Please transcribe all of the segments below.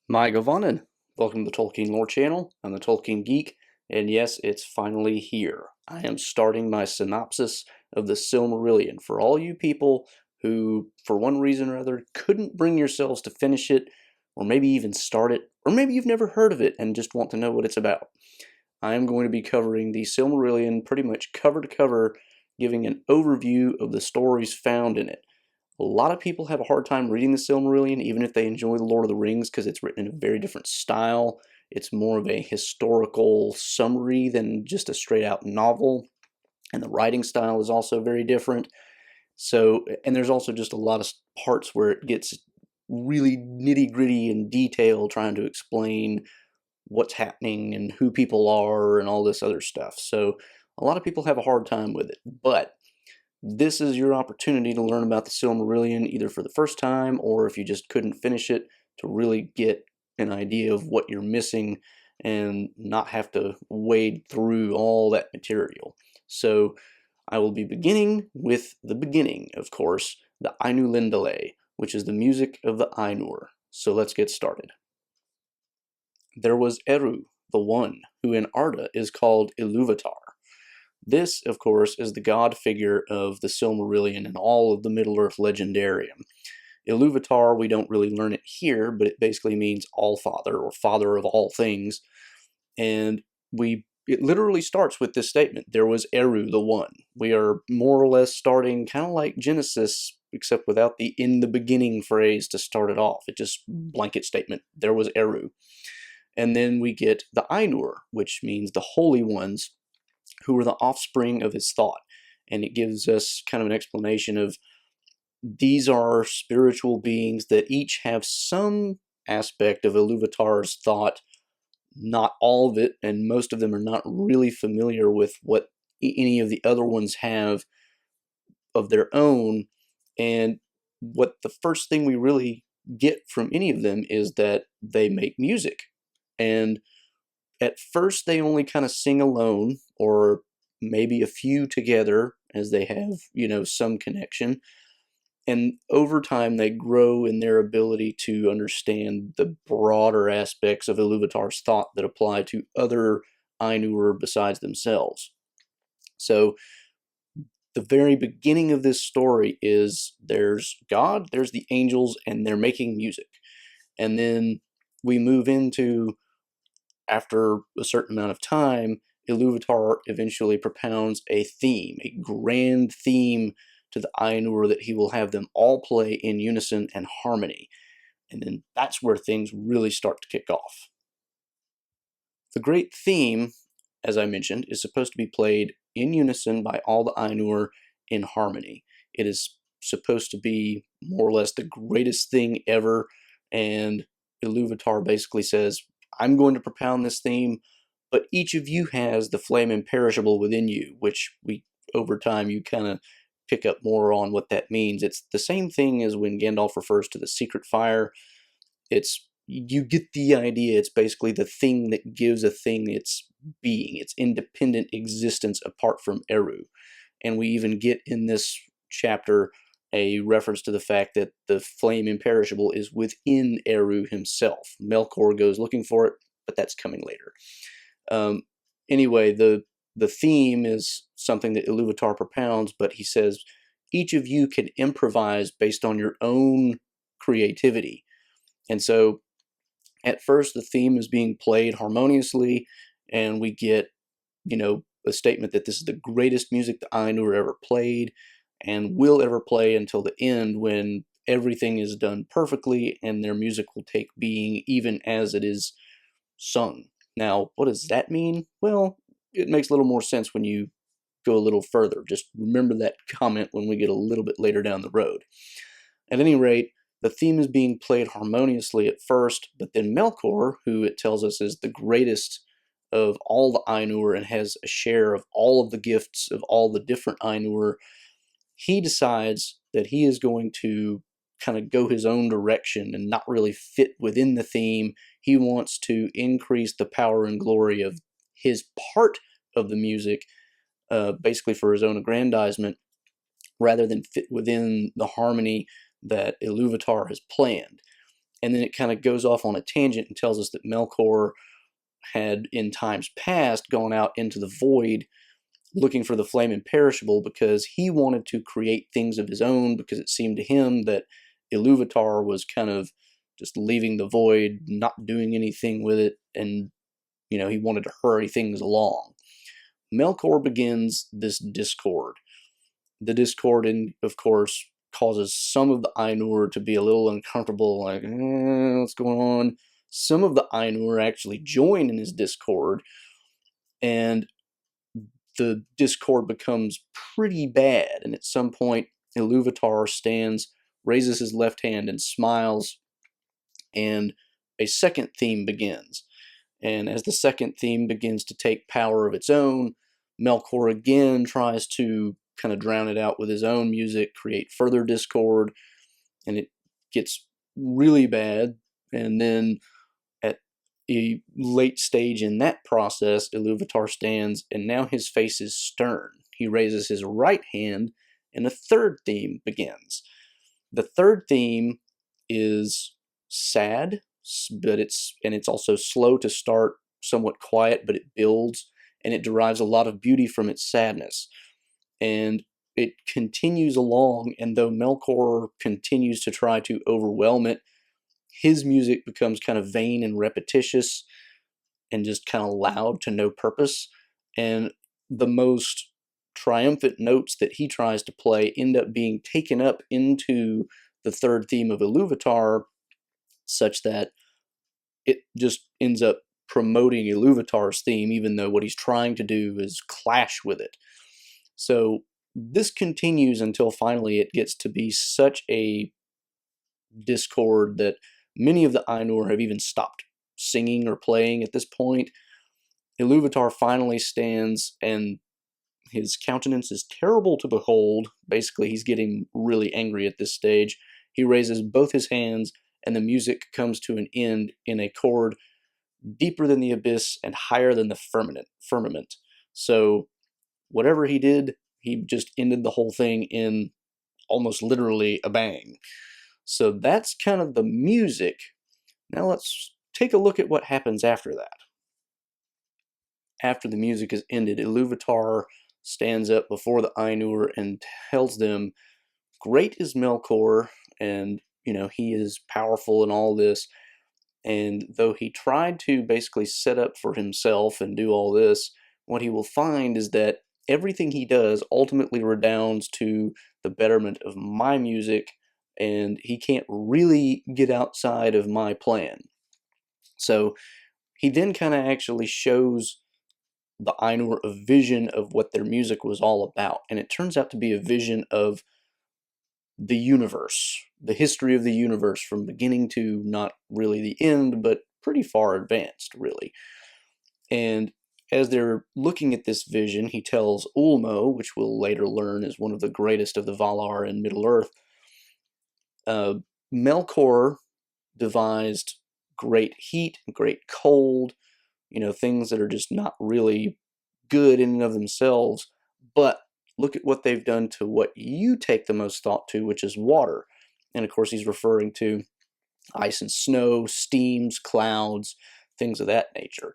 My Govanen. Welcome to the Tolkien Lore Channel. I'm the Tolkien Geek, and yes, it's finally here. I am starting my synopsis of the Silmarillion for all you people who, for one reason or other, couldn't bring yourselves to finish it, or maybe even start it, or maybe you've never heard of it and just want to know what it's about. I am going to be covering the Silmarillion pretty much cover to cover, giving an overview of the stories found in it. A lot of people have a hard time reading the Silmarillion, even if they enjoy The Lord of the Rings, because it's written in a very different style. It's more of a historical summary than just a straight-out novel, and the writing style is also very different. So, and there's also just a lot of parts where it gets really nitty-gritty and detailed, trying to explain what's happening and who people are and all this other stuff. So, a lot of people have a hard time with it, but this is your opportunity to learn about the Silmarillion either for the first time or if you just couldn't finish it, to really get an idea of what you're missing and not have to wade through all that material. So I will be beginning with the beginning, of course, the Ainulindale, which is the music of the Ainur. So let's get started. There was Eru, the One, who in Arda is called Aluvatar. This, of course, is the god figure of the Silmarillion and all of the Middle-earth legendarium. Iluvatar, we don't really learn it here, but it basically means All-Father, or Father of all things. And it literally starts with this statement, there was Eru, the One. We are more or less starting kind of like Genesis, except without the in the beginning phrase to start it off. It just blanket statement, there was Eru. And then we get the Ainur, which means the Holy Ones, who are the offspring of his thought. And it gives us kind of an explanation of these are spiritual beings that each have some aspect of Iluvatar's thought, not all of it, and most of them are not really familiar with what any of the other ones have of their own. And what the first thing we really get from any of them is that they make music. And at first they only kind of sing alone, or maybe a few together as they have, some connection. And over time they grow in their ability to understand the broader aspects of Iluvatar's thought that apply to other Ainur besides themselves. So the very beginning of this story is there's God, there's the angels, and they're making music. And then we move into, after a certain amount of time, Iluvatar eventually propounds a theme, a grand theme to the Ainur that he will have them all play in unison and harmony. And then that's where things really start to kick off. The great theme, as I mentioned, is supposed to be played in unison by all the Ainur in harmony. It is supposed to be more or less the greatest thing ever, and Iluvatar basically says, I'm going to propound this theme, but each of you has the flame imperishable within you, which over time, you kind of pick up more on what that means. It's the same thing as when Gandalf refers to the secret fire. You get the idea. It's basically the thing that gives a thing its being, its independent existence apart from Eru. And we even get in this chapter a reference to the fact that the flame imperishable is within Eru himself. Melkor goes looking for it, but that's coming later. Anyway, the theme is something that Iluvatar propounds, but he says each of you can improvise based on your own creativity. And so at first the theme is being played harmoniously, and we get, a statement that this is the greatest music the Ainur ever played and will ever play until the end, when everything is done perfectly and their music will take being even as it is sung. Now, what does that mean? Well, it makes a little more sense when you go a little further. Just remember that comment when we get a little bit later down the road. At any rate, the theme is being played harmoniously at first, but then Melkor, who it tells us is the greatest of all the Ainur and has a share of all of the gifts of all the different Ainur, he decides that he is going to kind of go his own direction and not really fit within the theme. He wants to increase the power and glory of his part of the music, basically for his own aggrandizement, rather than fit within the harmony that Iluvatar has planned. and then it kind of goes off on a tangent and tells us that Melkor had in times past gone out into the void looking for the flame imperishable because he wanted to create things of his own, because it seemed to him that Iluvatar was kind of just leaving the void, not doing anything with it, and he wanted to hurry things along. Melkor begins this discord. The discord, of course, causes some of the Ainur to be a little uncomfortable, like, what's going on? Some of the Ainur actually join in his discord, and the discord becomes pretty bad. And at some point, Iluvatar stands, raises his left hand, and smiles, and a second theme begins. And as the second theme begins to take power of its own, Melkor again tries to kind of drown it out with his own music, create further discord, and it gets really bad. And then at a late stage in that process, Iluvatar stands, and now his face is stern. He raises his right hand, and a third theme begins. The third theme is sad, but it's also slow to start, somewhat quiet, but it builds, and it derives a lot of beauty from its sadness. And it continues along, and though Melkor continues to try to overwhelm it, his music becomes kind of vain and repetitious and just kind of loud to no purpose. And the most triumphant notes that he tries to play end up being taken up into the third theme of Iluvatar, such that it just ends up promoting Iluvatar's theme, even though what he's trying to do is clash with it. So this continues until finally it gets to be such a discord that many of the Ainur have even stopped singing or playing at this point. Iluvatar finally stands, and his countenance is terrible to behold. Basically, he's getting really angry at this stage. He raises both his hands, and the music comes to an end in a chord deeper than the abyss and higher than the firmament. So whatever he did, he just ended the whole thing in almost literally a bang. So that's kind of the music. Now let's take a look at what happens after that. After the music is ended, Iluvatar stands up before the Ainur and tells them, great is Melkor, and he is powerful in all this. And though he tried to basically set up for himself and do all this, what he will find is that everything he does ultimately redounds to the betterment of my music, and he can't really get outside of my plan. So he then kind of actually shows the Ainur a vision of what their music was all about, and it turns out to be a vision of the universe, the history of the universe from beginning to not really the end, but pretty far advanced, really. And as they're looking at this vision, he tells Ulmo, which we'll later learn is one of the greatest of the Valar in Middle-earth, Melkor devised great heat, great cold, things that are just not really good in and of themselves, but look at what they've done to what you take the most thought to, which is water. And of course, he's referring to ice and snow, steams, clouds, things of that nature.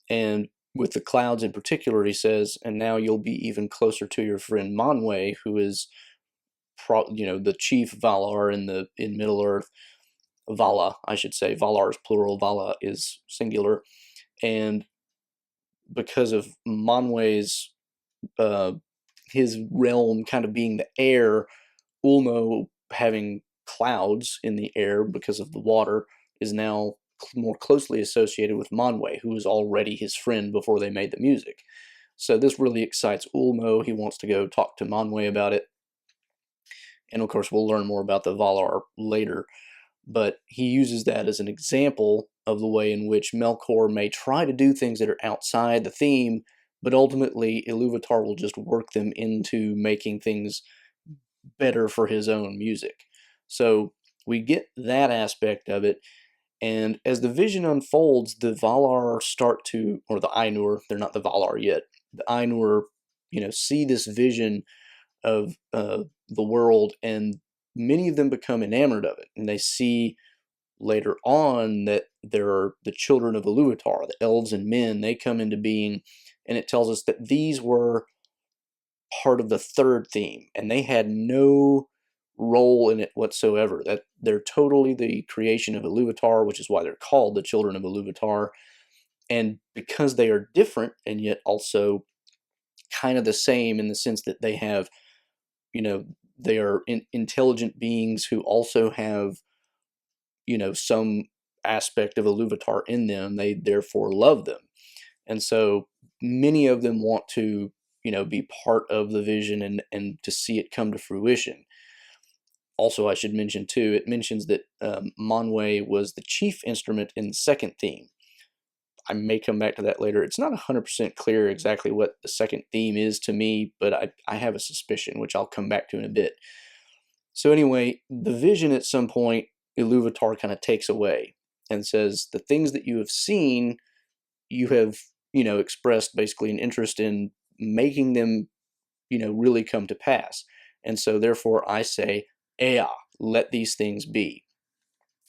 And with the clouds in particular, he says, and now you'll be even closer to your friend Manwe, who is, the chief Valar in Middle-earth. Vala, I should say. Valar is plural, Vala is singular. And because of Manwe's his realm kind of being the air, Ulmo having clouds in the air because of the water is now more closely associated with Manwe, who was already his friend before they made the music. So this really excites Ulmo. He wants to go talk to Manwe about it. And of course, we'll learn more about the Valar later. But he uses that as an example of the way in which Melkor may try to do things that are outside the theme, but ultimately Iluvatar will just work them into making things better for his own music. So we get that aspect of it, and as the vision unfolds, the Valar start to, or the Ainur, they're not the Valar yet, the Ainur, see this vision of the world, and many of them become enamored of it, and they see later on that there are the children of Aluvatar, the elves and men, they come into being, and it tells us that these were part of the third theme, and they had no role in it whatsoever. That they're totally the creation of Aluvatar, which is why they're called the children of Aluvatar. And because they are different and yet also kind of the same in the sense that they have, they are intelligent beings who also have, some aspect of Aluvatar in them, they therefore love them. And so many of them want to, be part of the vision and to see it come to fruition. Also, I should mention too, it mentions that Manwe was the chief instrument in the second theme. I may come back to that later. It's not 100% clear exactly what the second theme is to me, but I have a suspicion, which I'll come back to in a bit. So anyway, the vision at some point, Iluvatar kind of takes away and says, the things that you have seen, you have, expressed basically an interest in making them, really come to pass. And so therefore I say, Ea, let these things be.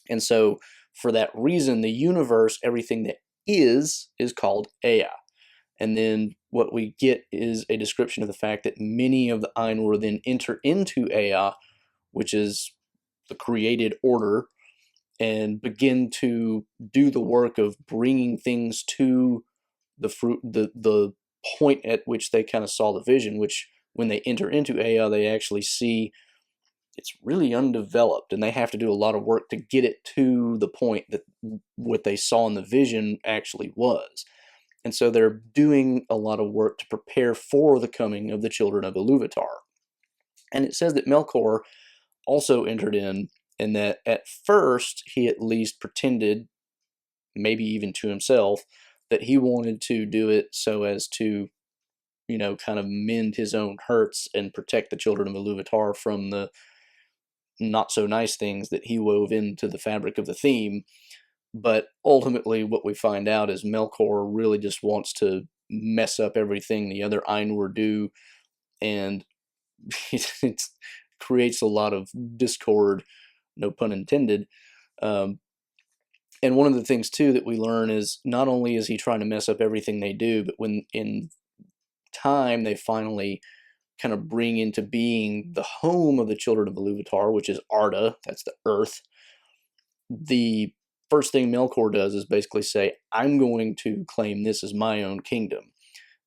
And so for that reason, the universe, everything that is called Ea. And then what we get is a description of the fact that many of the Ainur then enter into Ea, which is the created order, and begin to do the work of bringing things to the point at which they kind of saw the vision, which when they enter into Ea, they actually see it's really undeveloped, and they have to do a lot of work to get it to the point that what they saw in the vision actually was. And so they're doing a lot of work to prepare for the coming of the children of Iluvatar. And it says that Melkor also entered in, and that at first he at least pretended, maybe even to himself, that he wanted to do it so as to, kind of mend his own hurts and protect the children of Iluvatar from the not so nice things that he wove into the fabric of the theme. But ultimately, what we find out is Melkor really just wants to mess up everything the other Ainur do, and it creates a lot of discord, no pun intended. And one of the things too that we learn is not only is he trying to mess up everything they do, but when in time they finally kind of bring into being the home of the children of Iluvatar, which is Arda, that's the earth, the first thing Melkor does is basically say, I'm going to claim this as my own kingdom.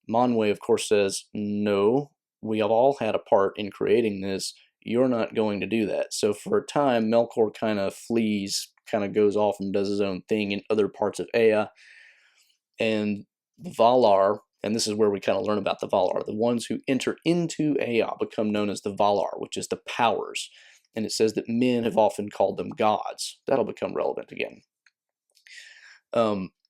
Manwe, of course, says, no, we have all had a part in creating this. You're not going to do that. So for a time, Melkor kind of flees, kind of goes off and does his own thing in other parts of Ea. And the Valar, and this is where we kind of learn about the Valar, the ones who enter into Ea become known as the Valar, which is the powers. And it says that men have often called them gods. That'll become relevant again.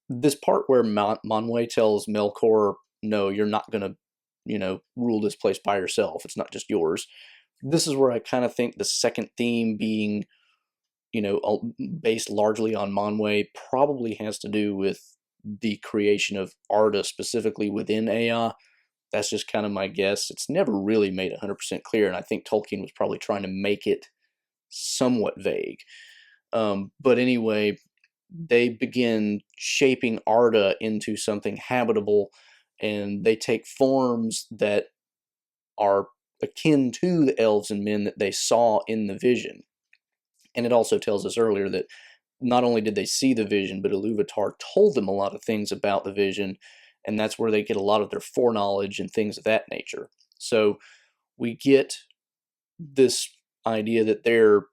This part where Manwe tells Melkor, no, you're not going to, rule this place by yourself. It's not just yours. This is where I kind of think the second theme being, based largely on Manwe probably has to do with the creation of Arda specifically within Ea. That's just kind of my guess. It's never really made 100% clear, and I think Tolkien was probably trying to make it somewhat vague. But anyway, they begin shaping Arda into something habitable, and they take forms that are akin to the elves and men that they saw in the vision. And it also tells us earlier that not only did they see the vision, but Iluvatar told them a lot of things about the vision, and that's where they get a lot of their foreknowledge and things of that nature. So we get this idea that they're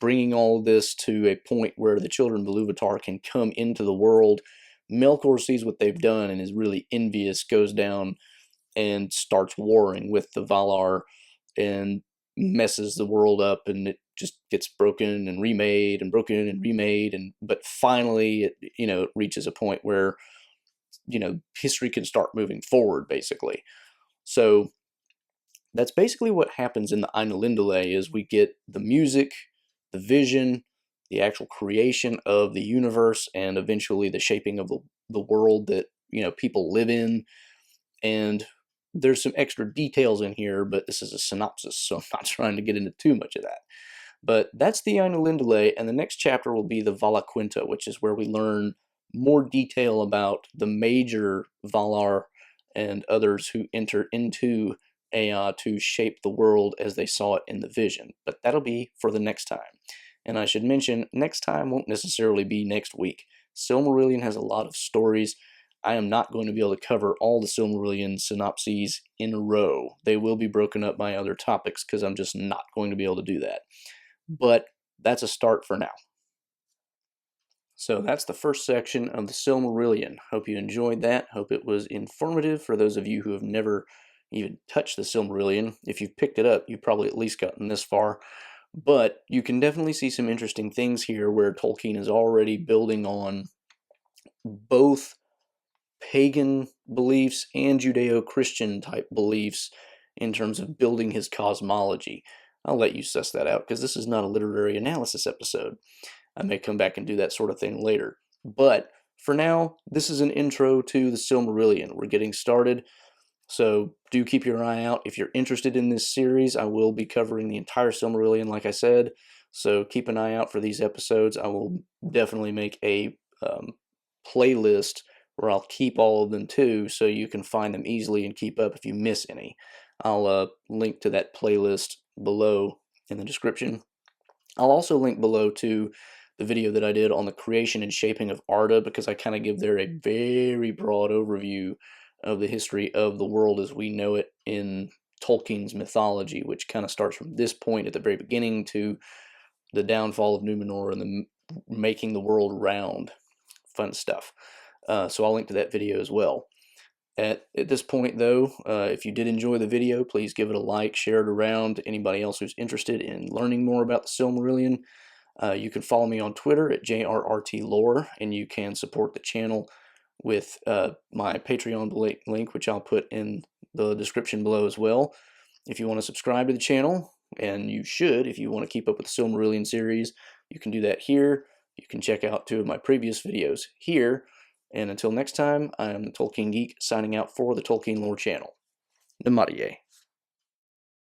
bringing all of this to a point where the children of Iluvatar can come into the world. Melkor sees what they've done and is really envious, goes down and starts warring with the Valar and messes the world up, and it just gets broken and remade and broken and remade. And but finally it reaches a point where history can start moving forward, basically. So that's basically what happens in the Ainulindale is we get the music, the vision, the actual creation of the universe, and eventually the shaping of the world that people live in. And there's some extra details in here, but this is a synopsis, so I'm not trying to get into too much of that. But that's the Ainulindale, and the next chapter will be the Vala Quinta, which is where we learn more detail about the major Valar and others who enter into Ea to shape the world as they saw it in the vision. But that'll be for the next time. And I should mention, next time won't necessarily be next week. Silmarillion has a lot of stories. I am not going to be able to cover all the Silmarillion synopses in a row. They will be broken up by other topics because I'm just not going to be able to do that. But that's a start for now. So that's the first section of the Silmarillion. Hope you enjoyed that. Hope it was informative for those of you who have never even touched the Silmarillion. If you've picked it up, you've probably at least gotten this far. But you can definitely see some interesting things here where Tolkien is already building on both pagan beliefs and Judeo-Christian type beliefs in terms of building his cosmology. I'll let you suss that out because this is not a literary analysis episode. I may come back and do that sort of thing later. But for now, this is an intro to the Silmarillion. We're getting started, so do keep your eye out. If you're interested in this series, I will be covering the entire Silmarillion, like I said, so keep an eye out for these episodes. I will definitely make a playlist where I'll keep all of them too, so you can find them easily and keep up if you miss any. I'll link to that playlist below in the description. I'll also link below to the video that I did on the creation and shaping of Arda, because I kind of give there a very broad overview of the history of the world as we know it in Tolkien's mythology, which kind of starts from this point at the very beginning to the downfall of Numenor and the making the world round. Fun stuff. So I'll link to that video as well. At this point, though, if you did enjoy the video, please give it a like, share it around to anybody else who's interested in learning more about the Silmarillion. You can follow me on Twitter at JRRTLore, and you can support the channel with my Patreon link, which I'll put in the description below as well. If you want to subscribe to the channel, and you should if you want to keep up with the Silmarillion series, you can do that here. You can check out 2 of my previous videos here. And until next time, I am the Tolkien Geek, signing out for the Tolkien Lore channel. Namarie.